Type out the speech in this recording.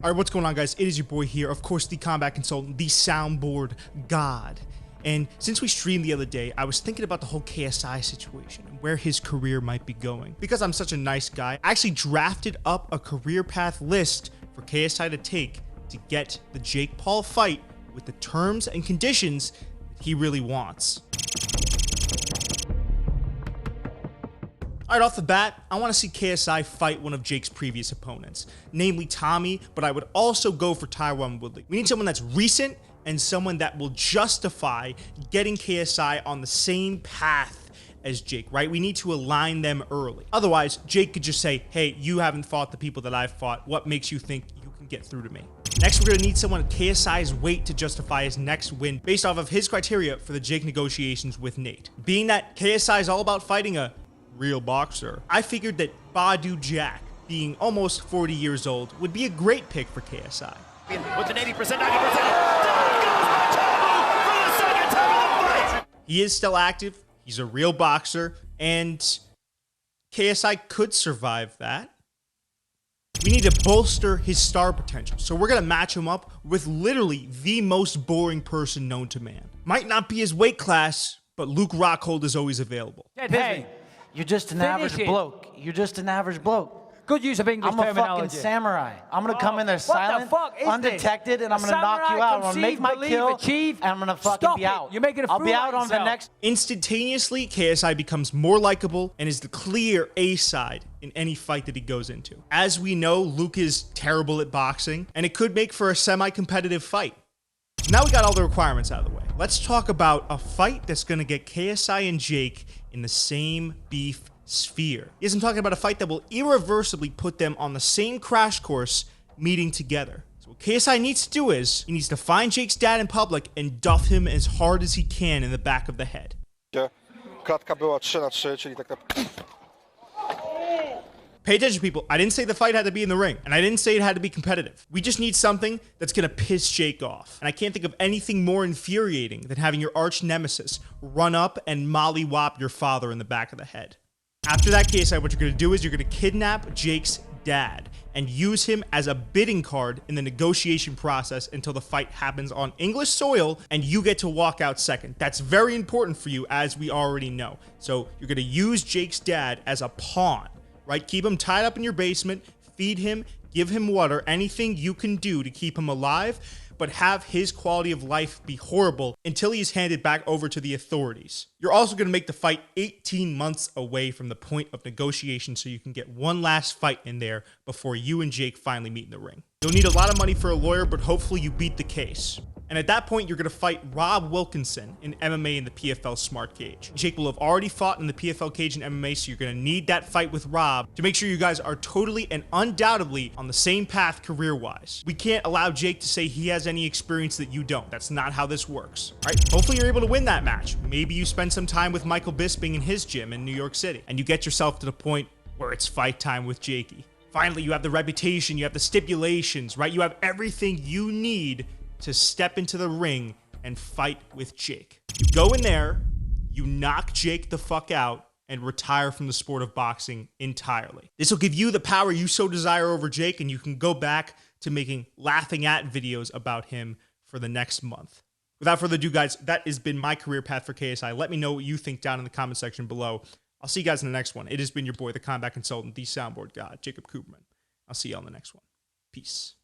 All right, what's going on, guys? It is your boy here, of course, the combat consultant, the soundboard god. And since we streamed the other day, I was thinking about the whole KSI situation and where his career might be going. Because I'm such a nice guy, I actually drafted up a career path list for KSI to take to get the Jake Paul fight with the terms and conditions that he really wants. All right, off the bat, I want to see KSI fight one of Jake's previous opponents, namely Tommy, but I would also go for Tyron Woodley. We need someone that's recent and someone that will justify getting KSI on the same path as Jake, right? We need to align them early. Otherwise, Jake could just say, hey, you haven't fought the people that I've fought. What makes you think you can get through to me? Next, we're going to need someone at KSI's weight to justify his next win based off of his criteria for the Jake negotiations with Nate. Being that KSI is all about fighting a real boxer, I figured that Badu Jack, being almost 40 years old, would be a great pick for KSI. With an 80%, 90%, for the second time of the fight. He is still active, he's a real boxer, and KSI could survive that. We need to bolster his star potential, so we're going to match him up with literally the most boring person known to man. Might not be his weight class, but Luke Rockhold is always available. Hey, you're just an average bloke. You're just an average bloke. Good use of English terminology. I'm a fucking samurai. I'm going to come in there silent, what the fuck is undetected, this? and I'm going to knock you out. I'm going to make my kill, and I'm going to fucking be out. You're making a I'll be out on the next. Instantaneously, KSI becomes more likable and is the clear A side in any fight that he goes into. As we know, Luke is terrible at boxing, and it could make for a semi-competitive fight. So now we got all the requirements out of the way. Let's talk about a fight that's going to get KSI and Jake in the same beef sphere. Yes, I'm talking about a fight that will irreversibly put them on the same crash course meeting together. So what KSI needs to do is, he needs to find Jake's dad in public and duff him as hard as he can in the back of the head. Klatka była 3-3, czyli tak naprawdę... Pay attention, people. I didn't say the fight had to be in the ring, and I didn't say it had to be competitive. We just need something that's gonna piss Jake off. And I can't think of anything more infuriating than having your arch nemesis run up and mollywop your father in the back of the head. After that, KSI, what you're gonna do is you're gonna kidnap Jake's dad and use him as a bidding card in the negotiation process until the fight happens on English soil and you get to walk out second. That's very important for you, as we already know. So you're gonna use Jake's dad as a pawn. Right? Keep him tied up in your basement, feed him, give him water, anything you can do to keep him alive, but have his quality of life be horrible until he is handed back over to the authorities. You're also going to make the fight 18 months away from the point of negotiation so you can get one last fight in there before you and Jake finally meet in the ring. You'll need a lot of money for a lawyer, but hopefully you beat the case. And at that point, you're going to fight Rob Wilkinson in MMA in the PFL Smart Cage. Jake will have already fought in the PFL cage in MMA, so you're going to need that fight with Rob to make sure you guys are totally and undoubtedly on the same path career-wise. We can't allow Jake to say he has any experience that you don't. That's not how this works. All right? Hopefully you're able to win that match. Maybe you spend some time with Michael Bisping in his gym in New York City, and you get yourself to the point where it's fight time with Jakey. Finally, you have the reputation, you have the stipulations, right? You have everything you need to step into the ring and fight with Jake. You go in there, you knock Jake the fuck out, and retire from the sport of boxing entirely. This will give you the power you so desire over Jake, and you can go back to making laughing at videos about him for the next month. Without further ado, guys, that has been my career path for KSI. Let me know what you think down in the comment section below. I'll see you guys in the next one. It has been your boy, the combat consultant, the soundboard god, Jacob Cooperman. I'll see you on the next one. Peace.